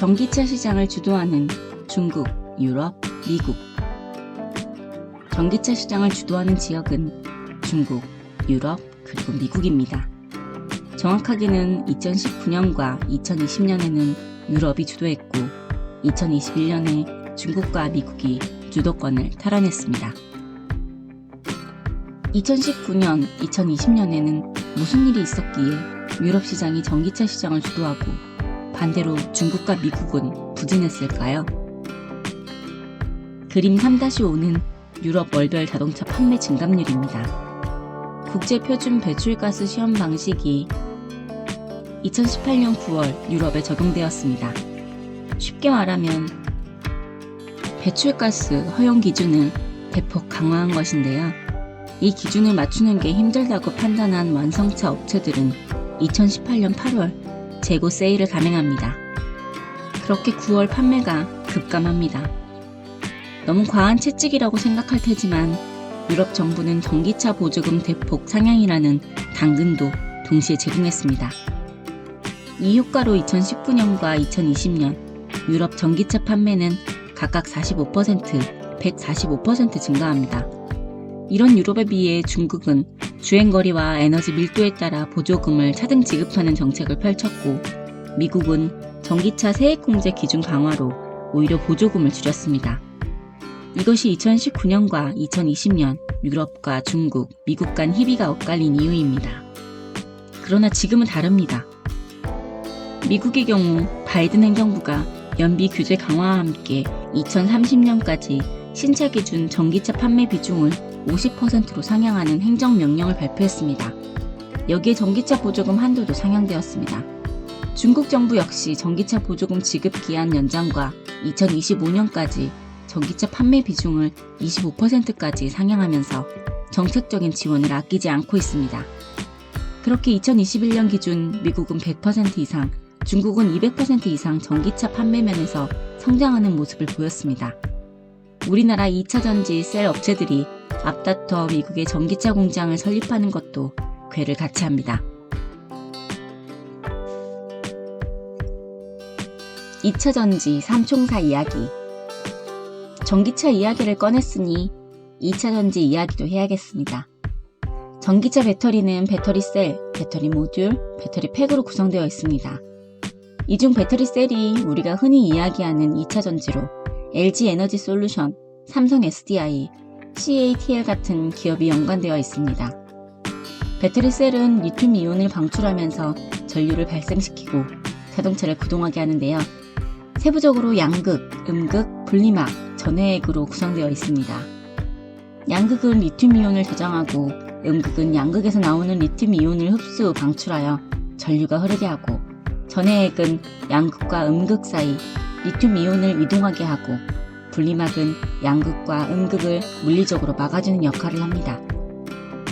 전기차 시장을 주도하는 중국, 유럽, 미국. 전기차 시장을 주도하는 지역은 중국, 유럽, 그리고 미국입니다. 정확하게는 2019년과 2020년에는 유럽이 주도했고 2021년에 중국과 미국이 주도권을 탈환했습니다. 2019년, 2020년에는 무슨 일이 있었기에 유럽 시장이 전기차 시장을 주도하고 반대로 중국과 미국은 부진했을까요? 그림 3-5는 유럽 월별 자동차 판매 증감률입니다. 국제표준 배출가스 시험 방식이 2018년 9월 유럽에 적용되었습니다. 쉽게 말하면 배출가스 허용 기준을 대폭 강화한 것인데요. 이 기준을 맞추는 게 힘들다고 판단한 완성차 업체들은 2018년 8월 재고 세일을 감행합니다. 그렇게 9월 판매가 급감합니다. 너무 과한 채찍이라고 생각할 테지만 유럽 정부는 전기차 보조금 대폭 상향이라는 당근도 동시에 제공했습니다. 이 효과로 2019년과 2020년 유럽 전기차 판매는 각각 45%, 145% 증가합니다. 이런 유럽에 비해 중국은 주행거리와 에너지 밀도에 따라 보조금을 차등 지급하는 정책을 펼쳤고 미국은 전기차 세액공제 기준 강화로 오히려 보조금을 줄였습니다. 이것이 2019년과 2020년 유럽과 중국, 미국 간 희비가 엇갈린 이유입니다. 그러나 지금은 다릅니다. 미국의 경우 바이든 행정부가 연비 규제 강화와 함께 2030년까지 신차 기준 전기차 판매 비중을 50%로 상향하는 행정명령을 발표했습니다. 여기에 전기차 보조금 한도도 상향되었습니다. 중국 정부 역시 전기차 보조금 지급 기한 연장과 2025년까지 전기차 판매 비중을 25%까지 상향하면서 정책적인 지원을 아끼지 않고 있습니다. 그렇게 2021년 기준 미국은 100% 이상, 중국은 200% 이상 전기차 판매면에서 성장하는 모습을 보였습니다. 우리나라 2차전지 셀 업체들이 앞다퉈 미국의 전기차 공장을 설립하는 것도 궤를 같이 합니다. 2차전지 삼총사 이야기. 전기차 이야기를 꺼냈으니 2차전지 이야기도 해야겠습니다. 전기차 배터리는 배터리 셀, 배터리 모듈, 배터리 팩으로 구성되어 있습니다. 이 중 배터리 셀이 우리가 흔히 이야기하는 2차전지로 LG 에너지 솔루션, 삼성 SDI, CATL 같은 기업이 연관되어 있습니다. 배터리 셀은 리튬 이온을 방출하면서 전류를 발생시키고 자동차를 구동하게 하는데요. 세부적으로 양극, 음극, 분리막, 전해액으로 구성되어 있습니다. 양극은 리튬 이온을 저장하고 음극은 양극에서 나오는 리튬 이온을 흡수, 방출하여 전류가 흐르게 하고 전해액은 양극과 음극 사이 리튬 이온을 이동하게 하고 분리막은 양극과 음극을 물리적으로 막아주는 역할을 합니다.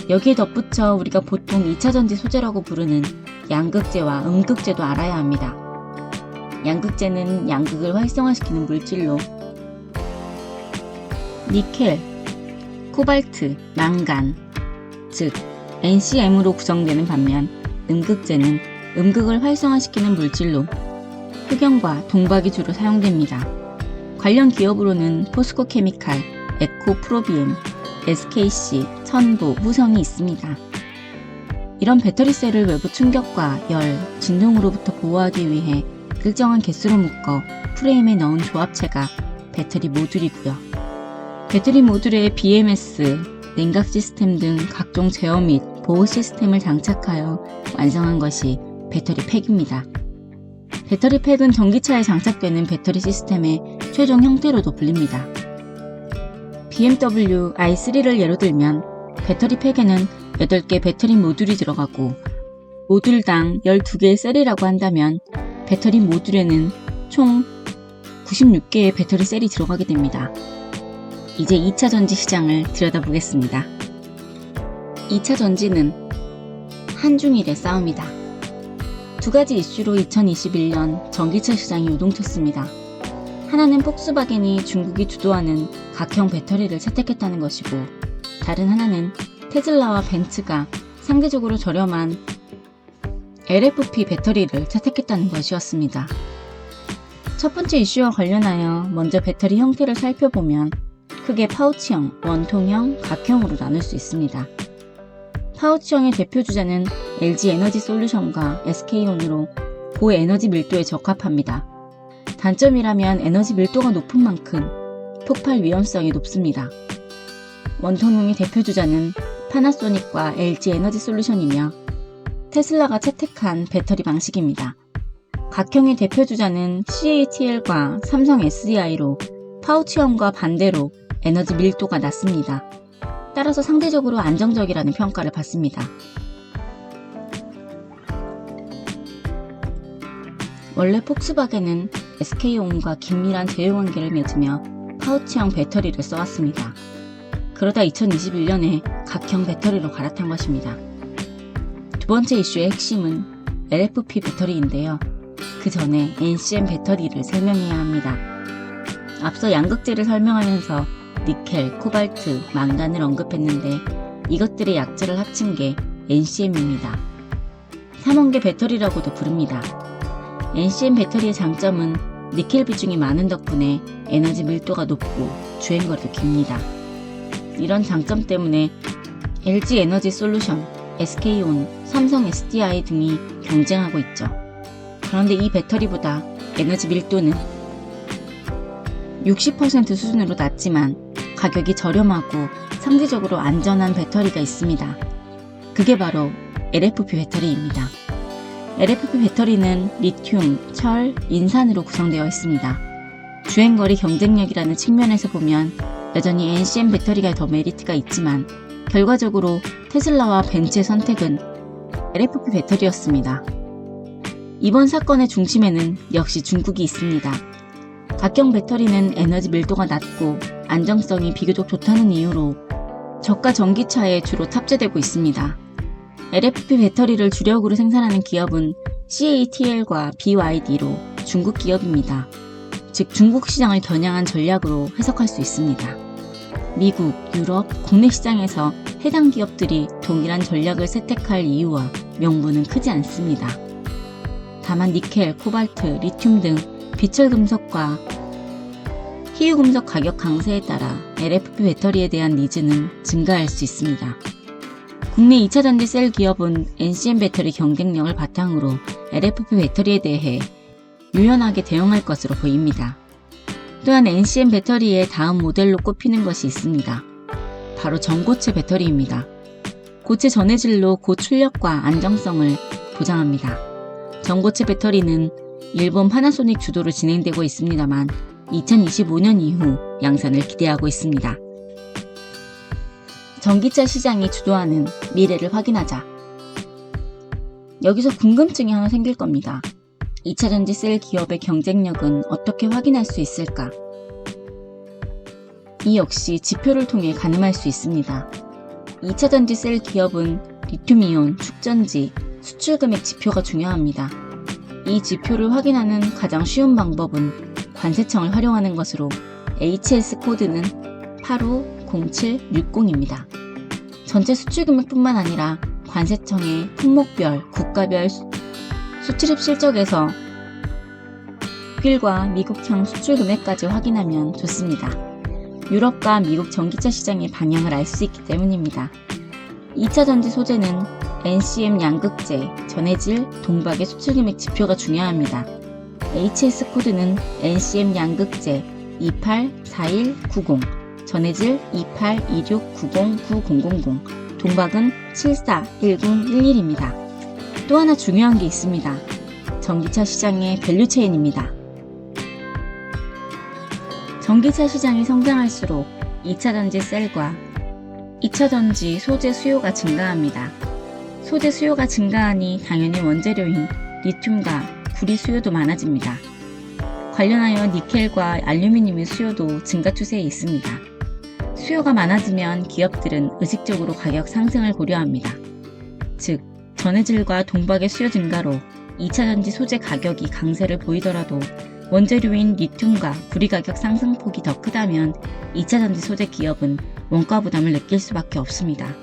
여기에 덧붙여 우리가 보통 2차전지 소재라고 부르는 양극재와 음극재도 알아야 합니다. 양극재는 양극을 활성화시키는 물질로 니켈, 코발트, 망간, 즉 NCM으로 구성되는 반면 음극재는 음극을 활성화시키는 물질로 흑연과 동박이 주로 사용됩니다. 관련 기업으로는 포스코 케미칼, 에코 프로비엠, SKC, 천보, 후성이 있습니다. 이런 배터리 셀을 외부 충격과 열, 진동으로부터 보호하기 위해 일정한 개수로 묶어 프레임에 넣은 조합체가 배터리 모듈이고요. 배터리 모듈에 BMS, 냉각 시스템 등 각종 제어 및 보호 시스템을 장착하여 완성한 것이 배터리 팩입니다. 배터리 팩은 전기차에 장착되는 배터리 시스템의 최종 형태로도 불립니다. BMW i3를 예로 들면 배터리 팩에는 8개 배터리 모듈이 들어가고 모듈당 12개의 셀이라고 한다면 배터리 모듈에는 총 96개의 배터리 셀이 들어가게 됩니다. 이제 2차 전지 시장을 들여다보겠습니다. 2차 전지는 한중일의 싸움이다. 두 가지 이슈로 2021년 전기차 시장이 요동쳤습니다. 하나는 폭스바겐이 중국이 주도하는 각형 배터리를 채택했다는 것이고, 다른 하나는 테슬라와 벤츠가 상대적으로 저렴한 LFP 배터리를 채택했다는 것이었습니다. 첫 번째 이슈와 관련하여 먼저 배터리 형태를 살펴보면 크게 파우치형, 원통형, 각형으로 나눌 수 있습니다. 파우치형의 대표 주자는 LG 에너지 솔루션과 SK온으로 고에너지 밀도에 적합합니다. 단점이라면 에너지 밀도가 높은 만큼 폭발 위험성이 높습니다. 원통형의 대표 주자는 파나소닉과 LG 에너지 솔루션이며 테슬라가 채택한 배터리 방식입니다. 각형의 대표 주자는 CATL과 삼성 SDI로 파우치형과 반대로 에너지 밀도가 낮습니다. 따라서 상대적으로 안정적이라는 평가를 받습니다. 원래 폭스바겐은 SK온과 긴밀한 제휴관계를 맺으며 파우치형 배터리를 써왔습니다. 그러다 2021년에 각형 배터리로 갈아탄 것입니다. 두 번째 이슈의 핵심은 LFP 배터리인데요. 그 전에 NCM 배터리를 설명해야 합니다. 앞서 양극재를 설명하면서 니켈, 코발트, 망간을 언급했는데 이것들의 약재를 합친 게 NCM입니다. 삼원계 배터리라고도 부릅니다. NCM 배터리의 장점은 니켈 비중이 많은 덕분에 에너지 밀도가 높고 주행거리도 깁니다. 이런 장점 때문에 LG 에너지 솔루션, SK온, 삼성 SDI 등이 경쟁하고 있죠. 그런데 이 배터리보다 에너지 밀도는 60% 수준으로 낮지만 가격이 저렴하고 상대적으로 안전한 배터리가 있습니다. 그게 바로 LFP 배터리입니다. LFP 배터리는 리튬, 철, 인산으로 구성되어 있습니다. 주행거리 경쟁력이라는 측면에서 보면 여전히 NCM 배터리가 더 메리트가 있지만 결과적으로 테슬라와 벤츠의 선택은 LFP 배터리였습니다. 이번 사건의 중심에는 역시 중국이 있습니다. 각형 배터리는 에너지 밀도가 낮고 안정성이 비교적 좋다는 이유로 저가 전기차에 주로 탑재되고 있습니다. LFP 배터리를 주력으로 생산하는 기업은 CATL과 BYD로 중국 기업입니다. 즉 중국 시장을 겨냥한 전략으로 해석할 수 있습니다. 미국, 유럽, 국내 시장에서 해당 기업들이 동일한 전략을 채택할 이유와 명분은 크지 않습니다. 다만 니켈, 코발트, 리튬 등 비철금속과 희유금속 가격 강세에 따라 LFP 배터리에 대한 니즈는 증가할 수 있습니다. 국내 2차전지 셀 기업은 NCM 배터리 경쟁력을 바탕으로 LFP 배터리에 대해 유연하게 대응할 것으로 보입니다. 또한 NCM 배터리의 다음 모델로 꼽히는 것이 있습니다. 바로 전고체 배터리입니다. 고체 전해질로 고출력과 안정성을 보장합니다. 전고체 배터리는 일본 파나소닉 주도로 진행되고 있습니다만 2025년 이후 양산을 기대하고 있습니다. 전기차 시장이 주도하는 미래를 확인하자. 여기서 궁금증이 하나 생길 겁니다. 2차전지 셀 기업의 경쟁력은 어떻게 확인할 수 있을까? 이 역시 지표를 통해 가늠할 수 있습니다. 2차전지 셀 기업은 리튬이온, 축전지, 수출 금액 지표가 중요합니다. 이 지표를 확인하는 가장 쉬운 방법은 관세청을 활용하는 것으로 HS 코드는 850760입니다. 전체 수출 금액뿐만 아니라 관세청의 품목별, 국가별 수출입 실적에서 독일과 미국형 수출 금액까지 확인하면 좋습니다. 유럽과 미국 전기차 시장의 방향을 알 수 있기 때문입니다. 2차 전지 소재는 NCM 양극재, 전해질, 동박의 수출 금액 지표가 중요합니다. HS 코드는 NCM 양극재 284190, 전해질 2826909000, 동박은 741011입니다. 또 하나 중요한 게 있습니다. 전기차 시장의 밸류체인입니다. 전기차 시장이 성장할수록 2차전지 셀과 2차전지 소재 수요가 증가합니다. 소재 수요가 증가하니 당연히 원재료인 리튬과 구리 수요도 많아집니다. 관련하여 니켈과 알루미늄의 수요도 증가 추세에 있습니다. 수요가 많아지면 기업들은 의식적으로 가격 상승을 고려합니다. 즉, 전해질과 동박의 수요 증가로 2차전지 소재 가격이 강세를 보이더라도 원재료인 리튬과 구리 가격 상승폭이 더 크다면 2차전지 소재 기업은 원가 부담을 느낄 수밖에 없습니다.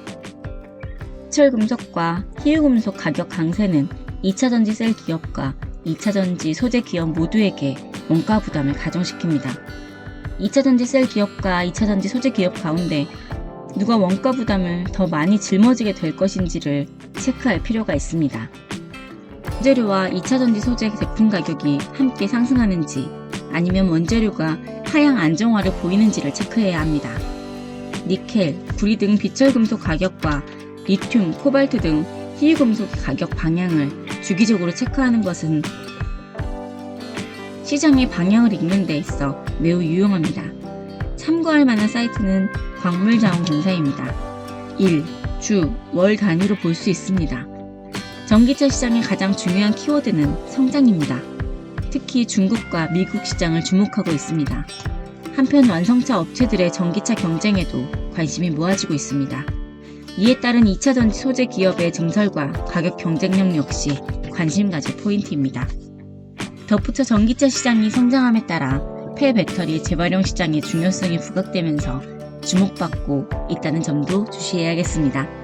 철금속과 희유금속 가격 강세는 2차전지 셀 기업과 2차전지 소재 기업 모두에게 원가 부담을 가중시킵니다. 2차전지 셀 기업과 2차전지 소재 기업 가운데 누가 원가 부담을 더 많이 짊어지게 될 것인지를 체크할 필요가 있습니다. 원재료와 2차전지 소재 제품 가격이 함께 상승하는지 아니면 원재료가 하향 안정화를 보이는지를 체크해야 합니다. 니켈, 구리 등 비철금속 가격과 리튬, 코발트 등 희귀금속 가격 방향을 주기적으로 체크하는 것은 시장의 방향을 읽는 데 있어 매우 유용합니다. 참고할 만한 사이트는 광물자원공사입니다. 일, 주, 월 단위로 볼 수 있습니다. 전기차 시장의 가장 중요한 키워드는 성장입니다. 특히 중국과 미국 시장을 주목하고 있습니다. 한편 완성차 업체들의 전기차 경쟁에도 관심이 모아지고 있습니다. 이에 따른 2차전지 소재 기업의 증설과 가격 경쟁력 역시 관심 가질 포인트입니다. 덧붙여 전기차 시장이 성장함에 따라 폐배터리 재활용 시장의 중요성이 부각되면서 주목받고 있다는 점도 주시해야겠습니다.